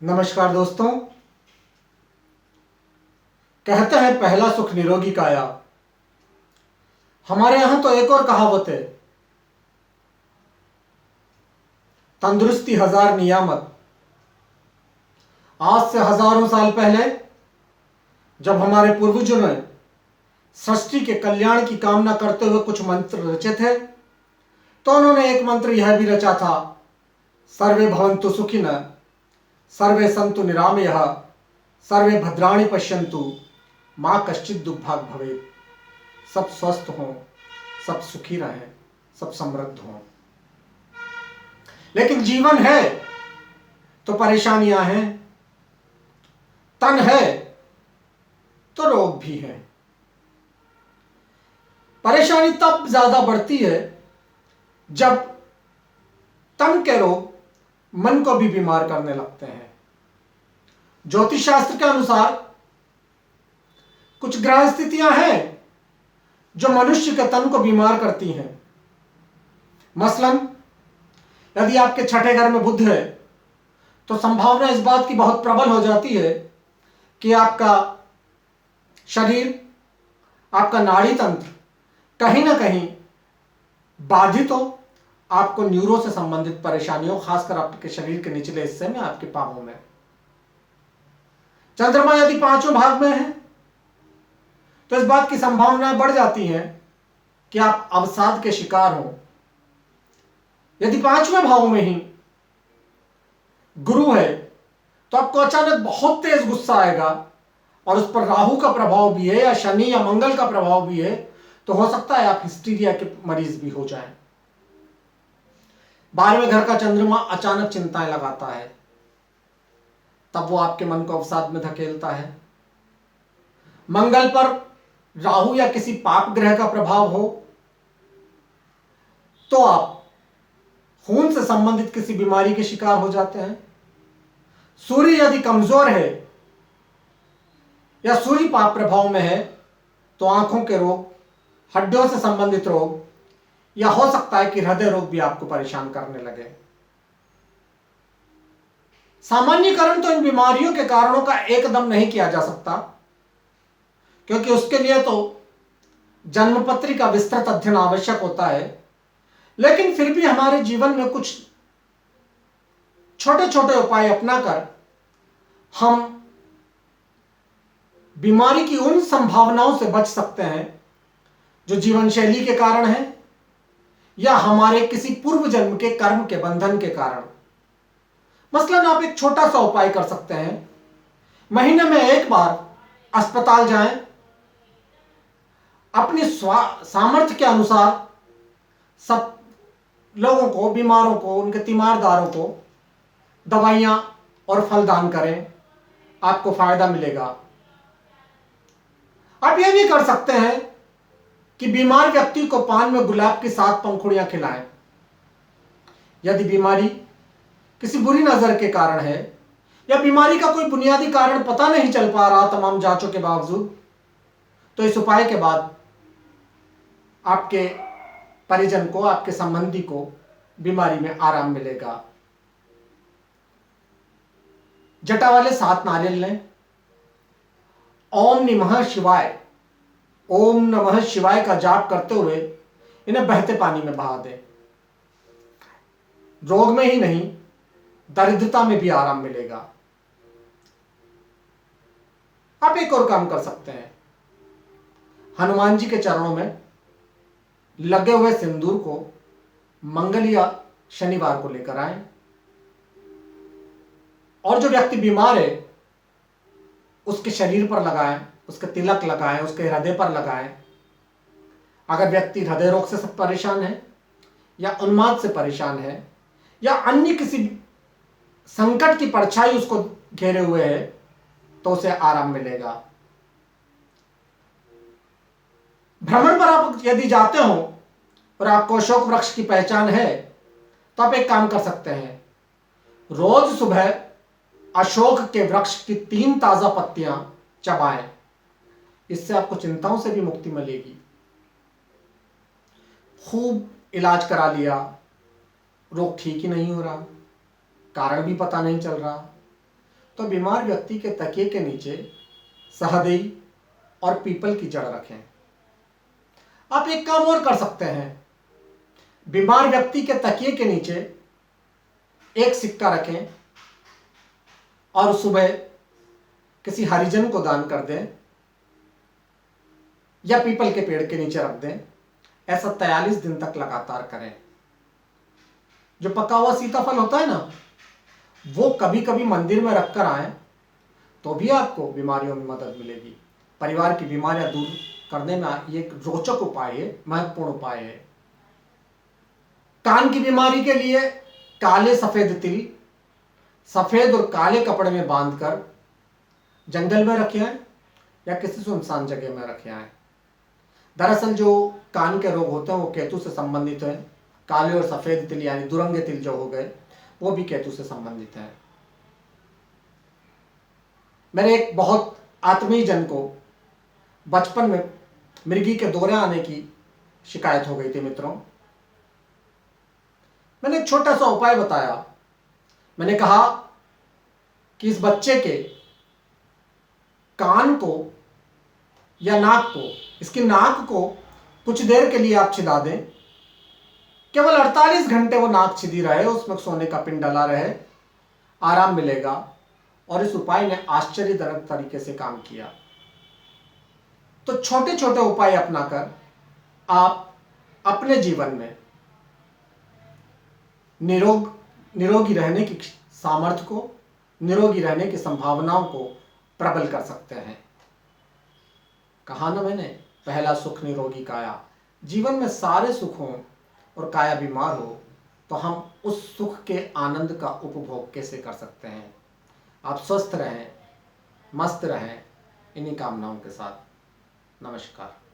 नमस्कार दोस्तों। कहते हैं पहला सुख निरोगी काया। हमारे यहां तो एक और कहावत है, तंदुरुस्ती हजार नियामत। आज से हजारों साल पहले जब हमारे पूर्वजों ने सृष्टि के कल्याण की कामना करते हुए कुछ मंत्र रचे थे, तो उन्होंने एक मंत्र यह भी रचा था, सर्वे भवन्तु सुखिनः, सर्वे सन्तु निरामयः, सर्वे भद्राणि पश्यन्तु, माँ कश्चित् दुर्भाग् भवेत्। सब स्वस्थ हों, सब सुखी रहें, सब समृद्ध हों। लेकिन जीवन है तो परेशानियां हैं, तन है तो रोग भी है। परेशानी तब ज्यादा बढ़ती है जब तन के रोग मन को भी बीमार करने लगते हैं। ज्योतिष शास्त्र के अनुसार कुछ ग्रह स्थितियां हैं जो मनुष्य के तन को बीमार करती हैं। मसलन यदि आपके छठे घर में बुध है तो संभावना इस बात की बहुत प्रबल हो जाती है कि आपका शरीर, आपका नाड़ी तंत्र कहीं ना कहीं बाधित हो, आपको न्यूरो से संबंधित परेशानियों, खासकर आपके शरीर के निचले हिस्से में, आपके पांवों में। चंद्रमा यदि पांचवें भाग में है तो इस बात की संभावनाएं बढ़ जाती हैं कि आप अवसाद के शिकार हो। यदि पांचवें भाव में ही गुरु है तो आपको अचानक बहुत तेज गुस्सा आएगा, और उस पर राहु का प्रभाव भी है या शनि या मंगल का प्रभाव भी है, तो हो सकता है आप हिस्टीरिया के मरीज भी हो जाएं। 12वें घर का चंद्रमा अचानक चिंताएं लगाता है, तब वो आपके मन को अवसाद में धकेलता है। मंगल पर राहु या किसी पाप ग्रह का प्रभाव हो तो आप खून से संबंधित किसी बीमारी के शिकार हो जाते हैं। सूर्य यदि कमजोर है या सूर्य पाप प्रभाव में है तो आंखों के रोग, हड्डियों से संबंधित रोग, या हो सकता है कि हृदय रोग भी आपको परेशान करने लगे। सामान्यकरण तो इन बीमारियों के कारणों का एकदम नहीं किया जा सकता, क्योंकि उसके लिए तो जन्मपत्री का विस्तृत अध्ययन आवश्यक होता है। लेकिन फिर भी हमारे जीवन में कुछ छोटे छोटे उपाय अपनाकर हम बीमारी की उन संभावनाओं से बच सकते हैं जो जीवन शैली के कारण है या हमारे किसी पूर्व जन्म के कर्म के बंधन के कारण। मसलन आप एक छोटा सा उपाय कर सकते हैं, महीने में एक बार अस्पताल जाएं, अपनी सामर्थ्य के अनुसार सब लोगों को, बीमारों को, उनके तीमारदारों को दवाइयां और फल दान करें, आपको फायदा मिलेगा। आप यह भी कर सकते हैं कि बीमार व्यक्ति को पान में गुलाब की 7 पंखुड़ियां खिलाएं। यदि बीमारी किसी बुरी नजर के कारण है या बीमारी का कोई बुनियादी कारण पता नहीं चल पा रहा तमाम जांचों के बावजूद, तो इस उपाय के बाद आपके परिजन को, आपके संबंधी को बीमारी में आराम मिलेगा। जटा वाले 7 नारियल लें, ओम नमः शिवाय, ओम नमः शिवाय का जाप करते हुए इन्हें बहते पानी में बहा दें। रोग में ही नहीं, दरिद्रता में भी आराम मिलेगा। आप एक और काम कर सकते हैं, हनुमान जी के चरणों में लगे हुए सिंदूर को मंगल या शनिवार को लेकर आए, और जो व्यक्ति बीमार है उसके शरीर पर लगाएं, उसके तिलक लगाएं, उसके हृदय पर लगाएं। अगर व्यक्ति हृदय रोग से परेशान है या उन्माद से परेशान है या अन्य किसी संकट की परछाई उसको घेरे हुए है, तो उसे आराम मिलेगा। भ्रमण पर आप यदि जाते हो और आपको अशोक वृक्ष की पहचान है तो आप एक काम कर सकते हैं, रोज सुबह अशोक के वृक्ष की 3 ताजा पत्तियां चबाएं। इससे आपको चिंताओं से भी मुक्ति मिलेगी। खूब इलाज करा लिया, रोग ठीक ही नहीं हो रहा, कारण भी पता नहीं चल रहा, तो बीमार व्यक्ति के तकिए के नीचे सहदेई और पीपल की जड़ रखें। आप एक काम और कर सकते हैं, बीमार व्यक्ति के तकिए के नीचे एक सिक्का रखें और सुबह किसी हरिजन को दान कर दें या पीपल के पेड़ के नीचे रख दें। ऐसा 43 दिन तक लगातार करें। जो पका हुआ सीताफल होता है ना, वो कभी कभी मंदिर में रखकर आए तो भी आपको बीमारियों में मदद मिलेगी। परिवार की बीमारियां दूर करने में ये एक रोचक उपाय है, महत्वपूर्ण उपाय है। कान की बीमारी के लिए काले सफेद तिल सफेद और काले कपड़े में बांधकर जंगल में रखे आए या किसी सुनसान जगह में रखे आए। दरअसल जो कान के रोग होते हैं वो केतु से संबंधित है। काले और सफेद तिल यानी दुरंगे तिल जो हो गए वो भी केतु से संबंधित है। मेरे एक बहुत आत्मीय जन को बचपन में मिर्गी के दौरे आने की शिकायत हो गई थी। मित्रों, मैंने एक छोटा सा उपाय बताया। मैंने कहा कि इस बच्चे के कान को या नाक को, इसकी नाक को कुछ देर के लिए आप छिदा दें। केवल 48 घंटे वो नाक छिदी रहे, उसमें सोने का पिन डला रहे, आराम मिलेगा। और इस उपाय ने आश्चर्यजनक तरीके से काम किया। तो छोटे छोटे उपाय अपनाकर आप अपने जीवन में निरोगी रहने की सामर्थ्य को, निरोगी रहने की संभावनाओं को प्रबल कर सकते हैं। कहा ना मैंने, पहला सुख निरोगी काया। जीवन में सारे सुख हों और काया बीमार हो तो हम उस सुख के आनंद का उपभोग कैसे कर सकते हैं। आप स्वस्थ रहें, मस्त रहें, इन्हीं कामनाओं के साथ। नमस्कार।